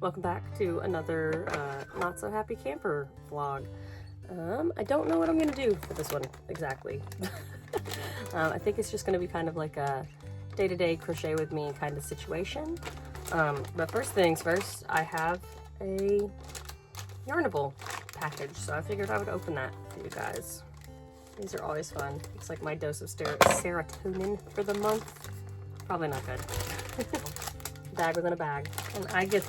Welcome back to another not so happy camper vlog. I don't know what I'm gonna do for this one exactly. I think it's just gonna be kind of like a day-to-day crochet with me kind of situation. But first things first, I have a Yarnable package, so I figured I would open that for you guys. These are always fun. It's like my dose of serotonin for the month. Probably not good. Bag within a bag. And I get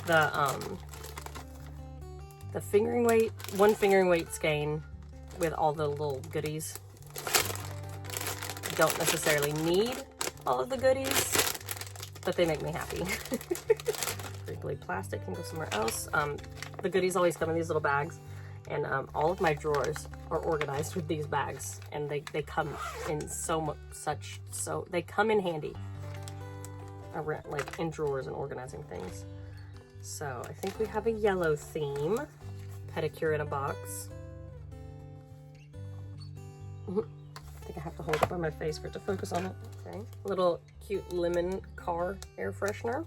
the fingering weight, one fingering weight skein with all the little goodies. I don't necessarily need all of the goodies, but they make me happy. Wrinkly plastic can go somewhere else. The goodies always come in these little bags, and all of my drawers are organized with these bags, and they come in they come in handy around, like in drawers and organizing things. So I think we have a yellow theme. Pedicure in a box. I think I have to hold it by my face for it to focus on it. Okay. Little cute lemon car air freshener.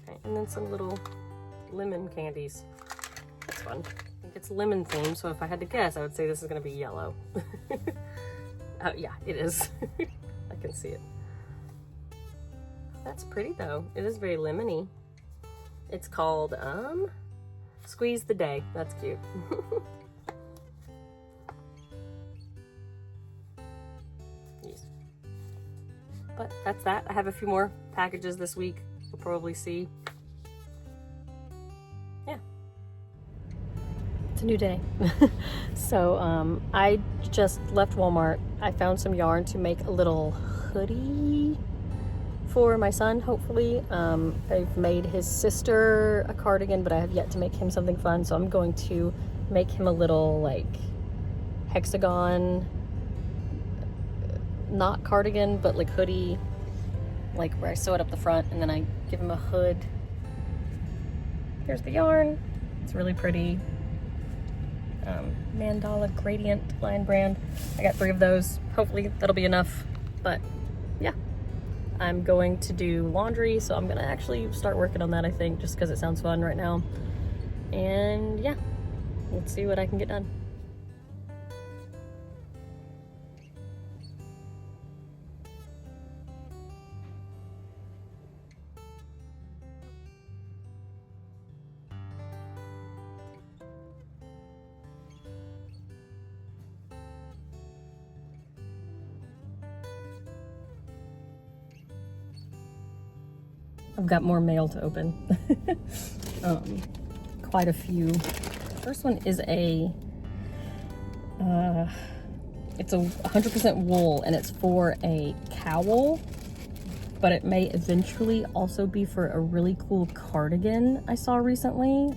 Okay. And then some little lemon candies. That's fun. I think it's lemon themed, so if I had to guess, I would say this is going to be yellow. Yeah, it is. I can see it. That's pretty though. It is very lemony. It's called Squeeze the Day. That's cute. Yes. But that's that. I have a few more packages this week. You'll probably see. Yeah. It's a new day. So I just left Walmart. I found some yarn to make a little hoodie for my son, hopefully. I've made his sister a cardigan, but I have yet to make him something fun, so I'm going to make him a little like hexagon, not cardigan, but like hoodie, like where I sew it up the front and then I give him a hood. Here's the yarn. It's really pretty. Mandala Gradient line brand. I got 3 of those. Hopefully that'll be enough, but yeah. I'm going to do laundry, so I'm gonna actually start working on that, I think, just because it sounds fun right now. And yeah, let's see what I can get done. I've got more mail to open. Quite a few. The first one is it's a 100% wool, and it's for a cowl, but it may eventually also be for a really cool cardigan I saw recently.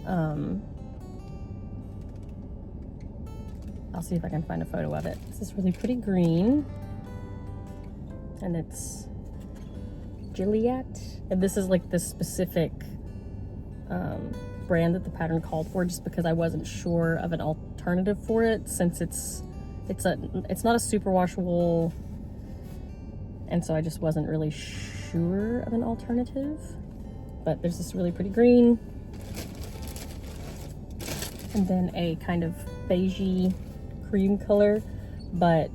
I'll see if I can find a photo of it. This is really pretty green, and it's Juliet, and this is like the specific brand that the pattern called for, just because I wasn't sure of an alternative for it, since it's not a superwash wool, and so I just wasn't really sure of an alternative. But there's this really pretty green, and then a kind of beigey cream color, but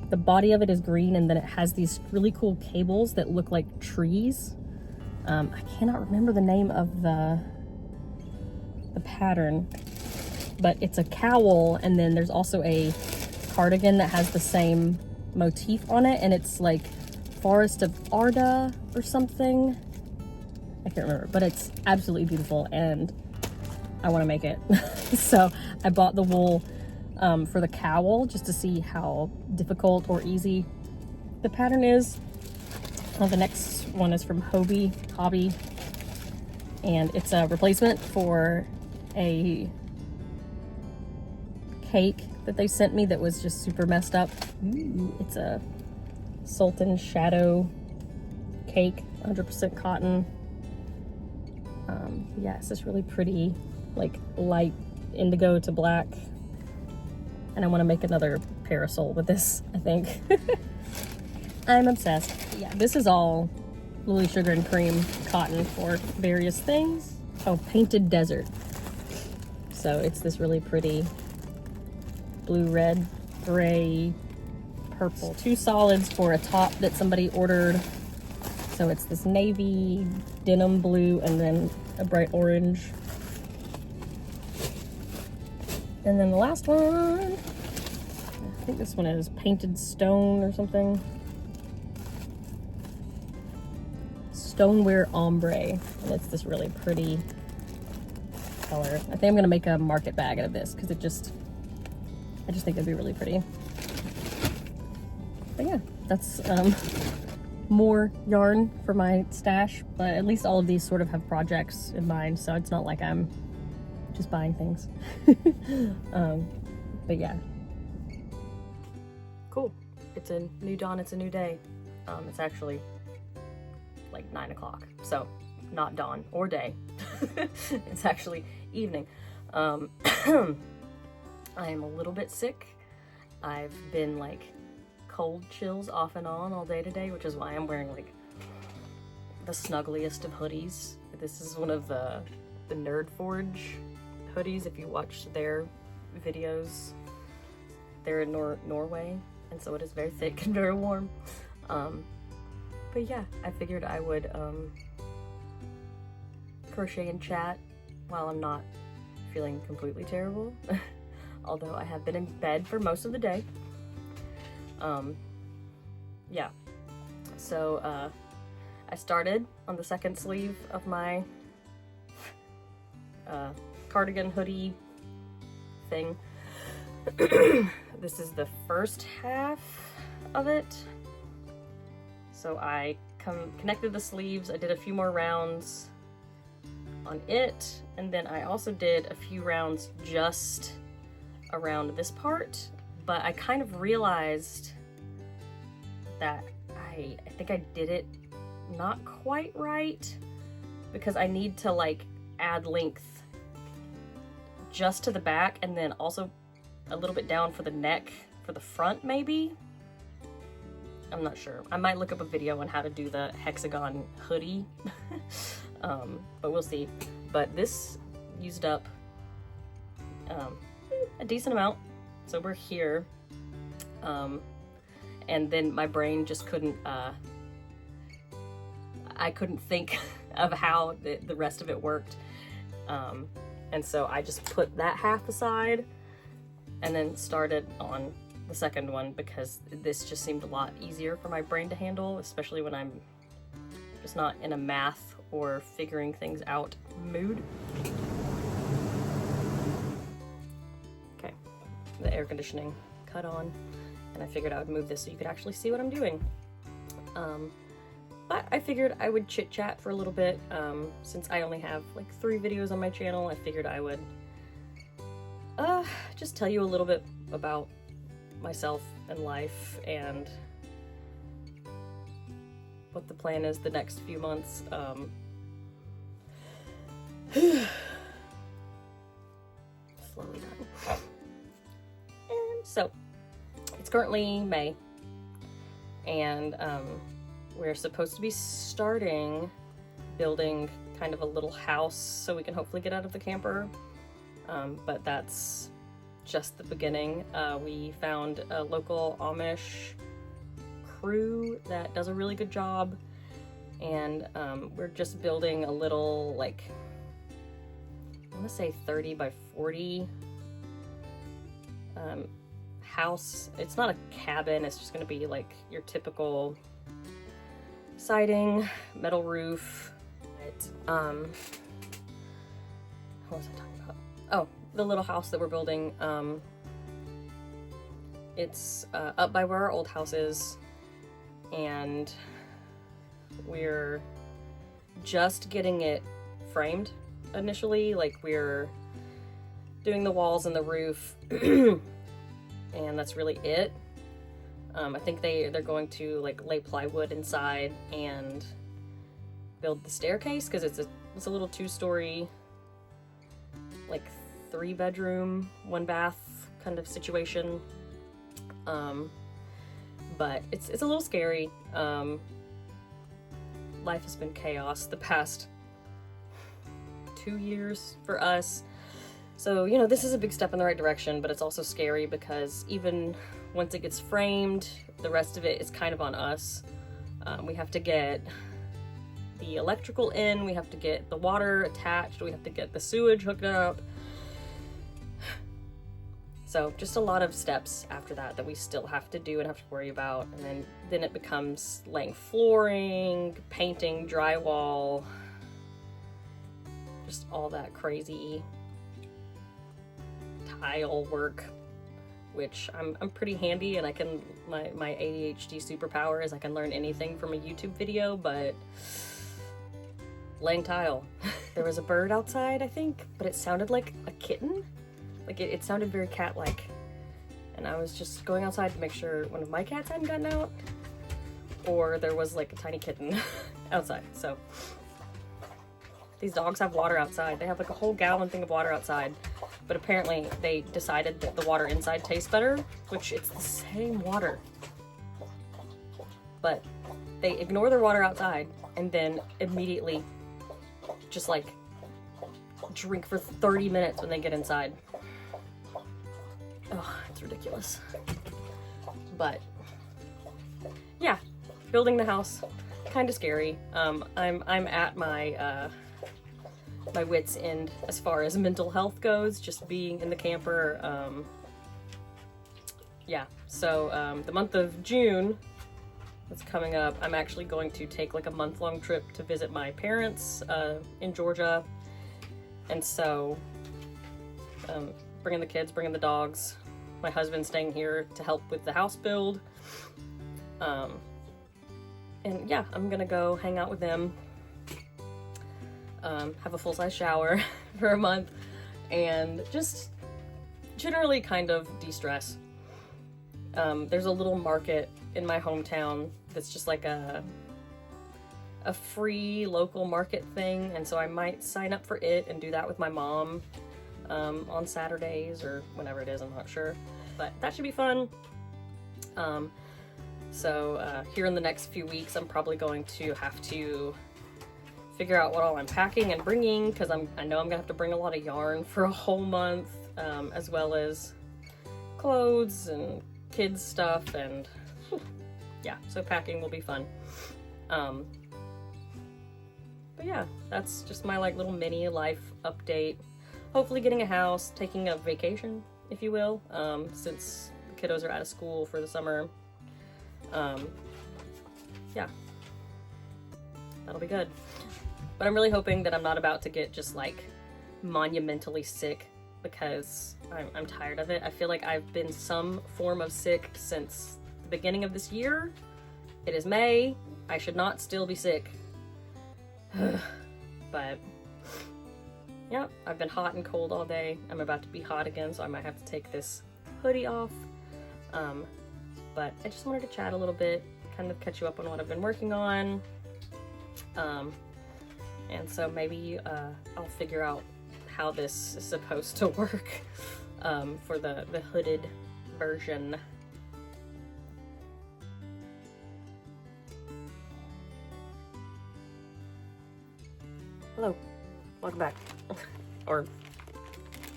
the body of it is green, and then it has these really cool cables that look like trees. I cannot remember the name of the pattern, but it's a cowl, and then there's also a cardigan that has the same motif on it, and it's like Forest of Arda or something. I can't remember, but it's absolutely beautiful, and I want to make it. So I bought the wool for the cowl, just to see how difficult or easy the pattern is. The next one is from Hobby, and it's a replacement for a cake that they sent me that was just super messed up. It's a Sultan Shadow cake, 100% cotton. Yeah, it's just really pretty, like light indigo to black. And I want to make another parasol with this, I think. I'm obsessed. Yeah, this is all Lily Sugar and Cream cotton for various things. Oh, Painted Desert. So it's this really pretty blue, red, gray, purple. 2 solids for a top that somebody ordered. So it's this navy, denim blue, and then a bright orange. And then the last one, I think this one is Painted Stone or something. Stoneware Ombre, and it's this really pretty color. I think I'm gonna make a market bag out of this because I just think it'd be really pretty. But yeah, that's more yarn for my stash, but at least all of these sort of have projects in mind, so it's not like I'm just buying things. But yeah. Cool. It's a new dawn, it's a new day. It's actually like 9 o'clock, so not dawn or day. It's actually evening. I am a little bit sick. I've been like cold chills off and on all day today, which is why I'm wearing like the snuggliest of hoodies. This is one of the Nerd Forge hoodies. If you watch their videos, they're in Norway, and so it is very thick and very warm. But yeah, I figured I would crochet and chat while I'm not feeling completely terrible. Although I have been in bed for most of the day. Yeah, so I started on the second sleeve of my cardigan hoodie thing. This is the first half of it. So I connected the sleeves, I did a few more rounds on it, and then I also did a few rounds just around this part, but I kind of realized that I think I did it not quite right, because I need to like add length just to the back and then also a little bit down for the neck for the front maybe. I'm not sure. I might look up a video on how to do the hexagon hoodie, but we'll see. But this used up a decent amount, so we're here. And then my brain just couldn't, I couldn't think of how the rest of it worked. And so I just put that half aside and then started on the second one, because this just seemed a lot easier for my brain to handle, especially when I'm just not in a math or figuring things out mood. Okay, the air conditioning cut on, and I figured I would move this so you could actually see what I'm doing. But I figured I would chit chat for a little bit. Since I only have like 3 videos on my channel, I figured I would just tell you a little bit about myself and life and what the plan is the next few months. Slowly down. And so it's currently May, and we're supposed to be starting building kind of a little house so we can hopefully get out of the camper, but that's just the beginning. We found a local Amish crew that does a really good job, and we're just building a little, like, I want to say 30 by 40 house. It's not a cabin, it's just going to be like your typical siding, metal roof. What was I talking about? Oh, the little house that we're building. It's up by where our old house is, and we're just getting it framed initially. Like, we're doing the walls and the roof and that's really it. I think they're going to like lay plywood inside and build the staircase, because it's a little 2-story, like 3-bedroom, 1-bath kind of situation. But it's a little scary. life has been chaos the past 2 years for us. So, you know, this is a big step in the right direction, but it's also scary because even once it gets framed, the rest of it is kind of on us. We have to get the electrical in, we have to get the water attached, we have to get the sewage hooked up. So just a lot of steps after that that we still have to do and have to worry about. And then it becomes laying flooring, painting, drywall, just all that crazy tile work, which I'm pretty handy, and I can, my ADHD superpower is I can learn anything from a YouTube video, but laying tile. There was a bird outside, I think, but it sounded like a kitten. Like it sounded very cat-like. And I was just going outside to make sure one of my cats hadn't gotten out, or there was like a tiny kitten outside. So these dogs have water outside. They have like a whole gallon thing of water outside, but apparently they decided that the water inside tastes better, which it's the same water. But they ignore their water outside and then immediately just like drink for 30 minutes when they get inside. Oh, it's ridiculous. But yeah, building the house, kind of scary. I'm at my my wit's end as far as mental health goes, just being in the camper. Yeah, so the month of June that's coming up, I'm actually going to take like a month-long trip to visit my parents in Georgia. And so bringing the kids, bringing the dogs, my husband's staying here to help with the house build. And yeah, I'm gonna go hang out with them, have a full-size shower for a month, and just generally kind of de-stress. There's a little market in my hometown that's just like a free local market thing, and so I might sign up for it and do that with my mom on Saturdays or whenever it is, I'm not sure, but that should be fun. So here in the next few weeks, I'm probably going to have to figure out what all I'm packing and bringing, because I know I'm gonna have to bring a lot of yarn for a whole month, as well as clothes and kids stuff, and yeah, so packing will be fun. But yeah, that's just my like little mini life update. Hopefully getting a house, taking a vacation, if you will, since the kiddos are out of school for the summer. Yeah, that'll be good. But I'm really hoping that I'm not about to get just like monumentally sick, because I'm tired of it. I feel like I've been some form of sick since the beginning of this year. It is May. I should not still be sick. But yeah, I've been hot and cold all day. I'm about to be hot again, so I might have to take this hoodie off. But I just wanted to chat a little bit, kind of catch you up on what I've been working on. And so maybe I'll figure out how this is supposed to work for the hooded version. Hello, welcome back. Or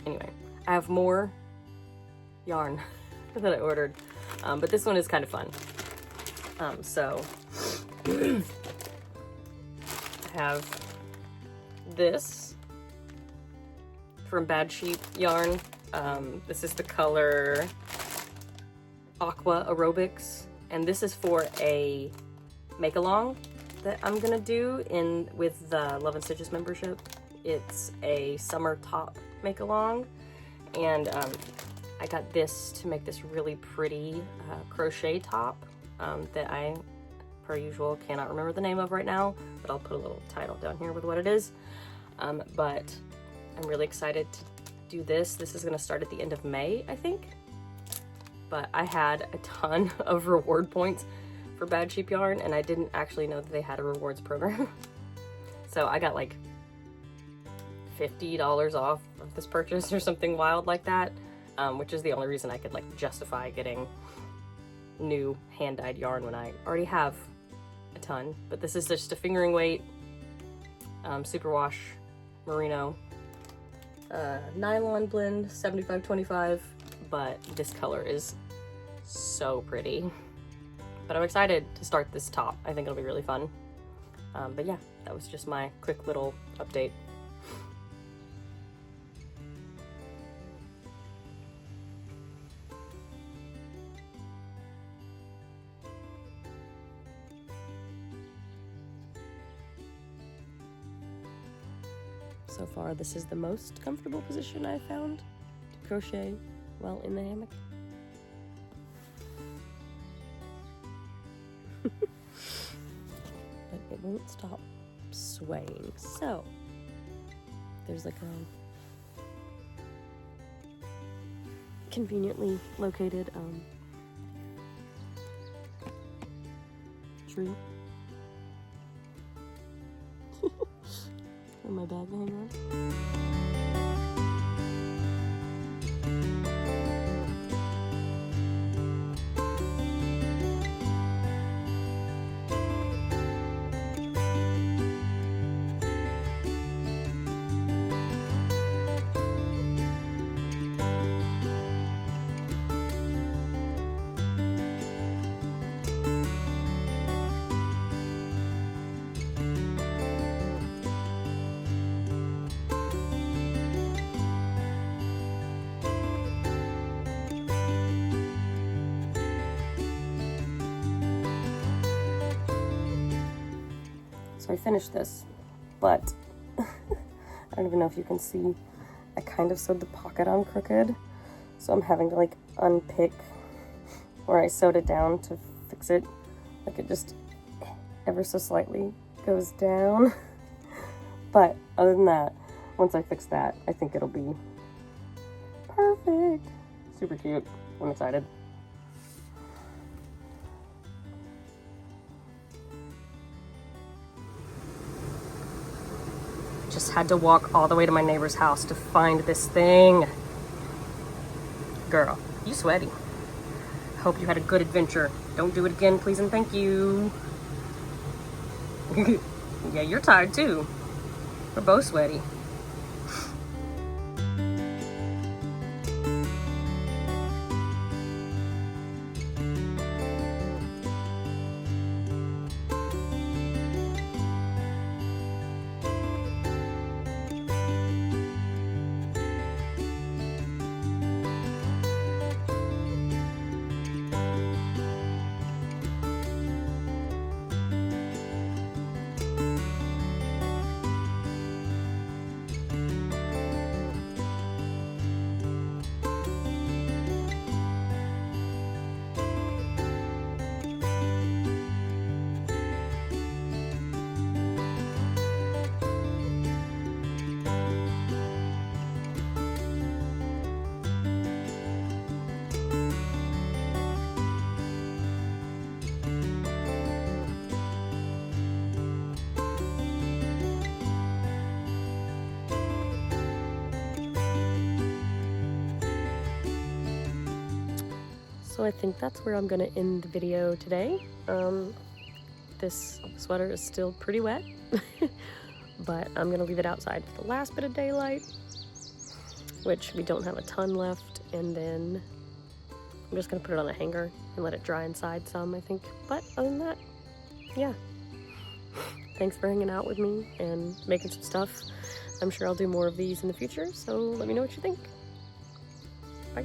anyway, I have more yarn that I ordered, but this one is kind of fun. So I have this from Bad Sheep yarn. This is the color Aqua Aerobics, and this is for a make-along that I'm gonna do with the Love and Stitches membership. It's a summer top make-along, and I got this to make this really pretty crochet top that I, per usual, cannot remember the name of right now, but I'll put a little title down here with what it is. But I'm really excited to do this. This is gonna start at the end of May, I think. But I had a ton of reward points for Bad Sheep yarn, and I didn't actually know that they had a rewards program. So I got like $50 off of this purchase or something wild like that, which is the only reason I could like justify getting new hand-dyed yarn when I already have a ton, but this is just a fingering weight, superwash merino, nylon blend, 75-25, but this color is so pretty. But I'm excited to start this top. I think it'll be really fun. But yeah, that was just my quick little update. So far, this is the most comfortable position I've found to crochet while in the hammock. But it won't stop swaying. So there's like a conveniently located tree for my bag to hang on. So I finished this, but I don't even know if you can see, I kind of sewed the pocket on crooked, so I'm having to like unpick where I sewed it down to fix it. Like it just ever so slightly goes down. But other than that, once I fix that, I think it'll be perfect. Super cute. I'm excited. Just had to walk all the way to my neighbor's house to find this thing. Girl, you sweaty. Hope you had a good adventure. Don't do it again, please and thank you. Yeah, you're tired too. We're both sweaty. So I think that's where I'm gonna end the video today. This sweater is still pretty wet, but I'm gonna leave it outside for the last bit of daylight, which we don't have a ton left, and then I'm just gonna put it on a hanger and let it dry inside some, I think. But other than that, yeah. Thanks for hanging out with me and making some stuff. I'm sure I'll do more of these in the future, so let me know what you think. Bye.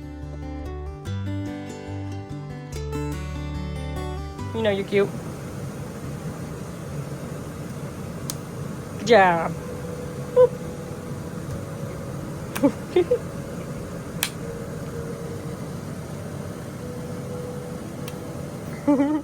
You know you're cute. Good job. Boop.